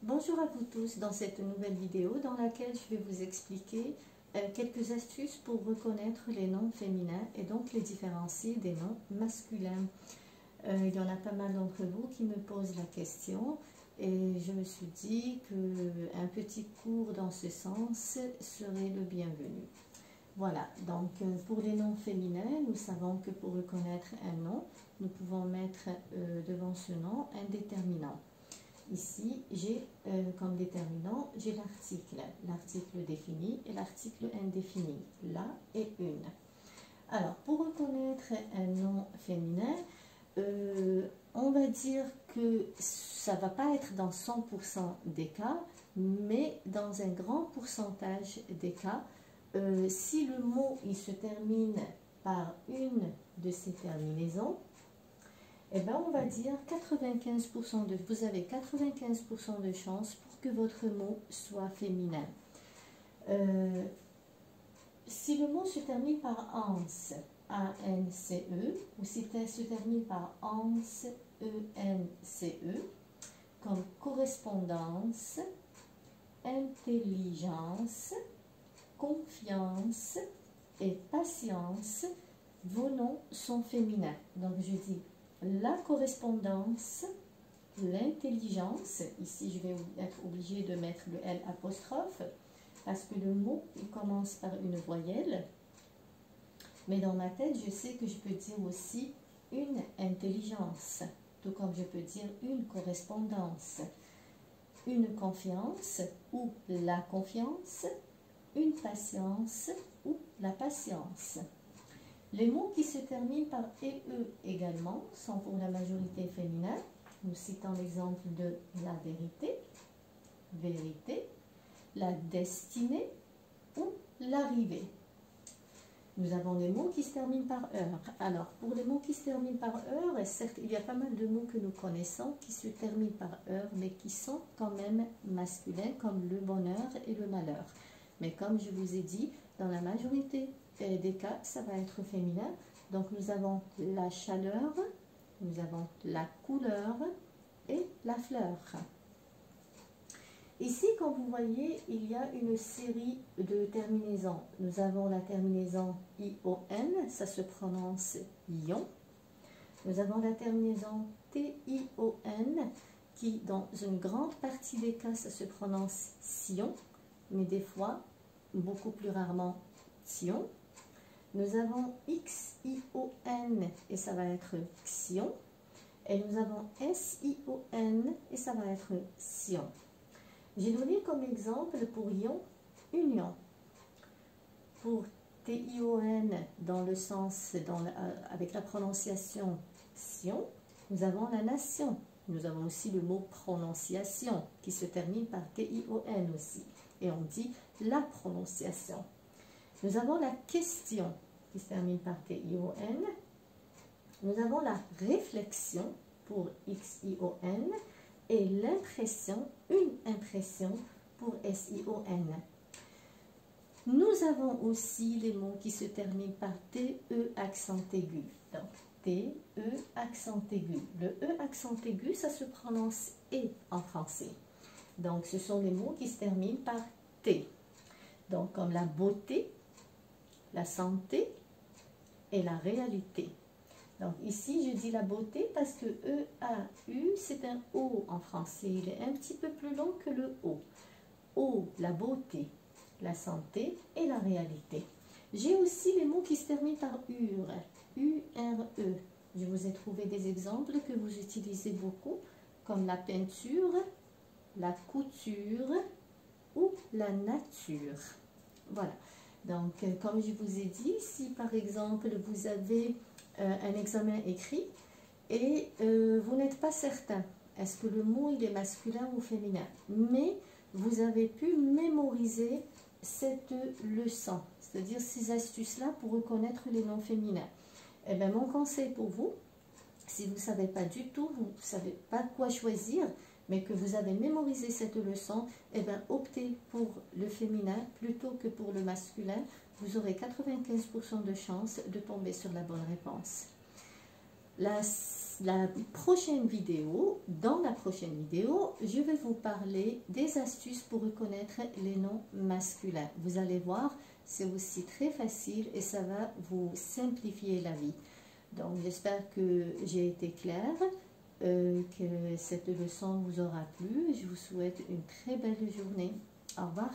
Bonjour à vous tous dans cette nouvelle vidéo dans laquelle je vais vous expliquer quelques astuces pour reconnaître les noms féminins et donc les différencier des noms masculins. Il y en a pas mal d'entre vous qui me posent la question et je me suis dit qu'un petit cours dans ce sens serait le bienvenu. Voilà, donc pour les noms féminins, nous savons que pour reconnaître un nom, nous pouvons mettre devant ce nom un déterminant. Ici, j'ai comme déterminant, j'ai l'article défini et l'article indéfini, là et une. Alors, pour reconnaître un nom féminin, on va dire que ça ne va pas être dans 100% des cas, mais dans un grand pourcentage des cas, si le mot il se termine par une de ces terminaisons, eh bien, on va dire 95% vous avez 95% de chances pour que votre mot soit féminin. Si le mot se termine par ans, A-N-C-E, ou si ça se termine par ans, E-N-C-E, comme correspondance, intelligence, confiance et patience, vos noms sont féminins. Donc, je dis la correspondance, l'intelligence, ici je vais être obligée de mettre le L apostrophe parce que le mot il commence par une voyelle, mais dans ma tête je sais que je peux dire aussi une intelligence, tout comme je peux dire une correspondance, une confiance ou la confiance, une patience ou la patience. Les mots qui se terminent par EE également sont pour la majorité féminin. Nous citons l'exemple de la vérité, vérité, la destinée ou l'arrivée. Nous avons des mots qui se terminent par heure. Alors, pour les mots qui se terminent par heure, certes, il y a pas mal de mots que nous connaissons qui se terminent par heure, mais qui sont quand même masculins, comme le bonheur et le malheur. Mais comme je vous ai dit, dans la majorité des cas, ça va être féminin. Donc, nous avons la chaleur, nous avons la couleur et la fleur. Ici, comme vous voyez, il y a une série de terminaisons. Nous avons la terminaison ION, ça se prononce ion. Nous avons la terminaison TION, qui dans une grande partie des cas, ça se prononce sion, mais des fois, beaucoup plus rarement, tion. Nous avons XION et ça va être xion. Et nous avons SION et ça va être sion. J'ai donné comme exemple pour ion, union. Pour TION, dans le sens, avec la prononciation sion, nous avons la nation. Nous avons aussi le mot prononciation qui se termine par TION aussi. Et on dit la prononciation. Nous avons la question qui se termine par TION. Nous avons la réflexion pour XION et l'impression, une impression pour SION. Nous avons aussi les mots qui se terminent par TE accent aigu. Donc, TE accent aigu. Le E accent aigu, ça se prononce E en français. Donc, ce sont les mots qui se terminent par T. Donc, comme la beauté, la santé et la réalité. Donc, ici, je dis la beauté parce que E-A-U, c'est un O en français. Il est un petit peu plus long que le O. O, la beauté, la santé et la réalité. J'ai aussi les mots qui se terminent par UR. U-R-E. Je vous ai trouvé des exemples que vous utilisez beaucoup, comme la peinture, la couture ou la nature. Voilà. Donc, comme je vous ai dit, si par exemple vous avez un examen écrit et vous n'êtes pas certain, est-ce que le mot il est masculin ou féminin, mais vous avez pu mémoriser cette leçon, c'est-à-dire ces astuces-là pour reconnaître les noms féminins. Eh bien, mon conseil pour vous, si vous ne savez pas du tout, vous ne savez pas quoi choisir, mais que vous avez mémorisé cette leçon, eh bien, optez pour le féminin plutôt que pour le masculin. Vous aurez 95% de chance de tomber sur la bonne réponse. La la prochaine vidéo, dans la prochaine vidéo, je vais vous parler des astuces pour reconnaître les noms masculins. Vous allez voir, c'est aussi très facile et ça va vous simplifier la vie. Donc j'espère que j'ai été claire, que cette leçon vous aura plu. Je vous souhaite une très belle journée. Au revoir.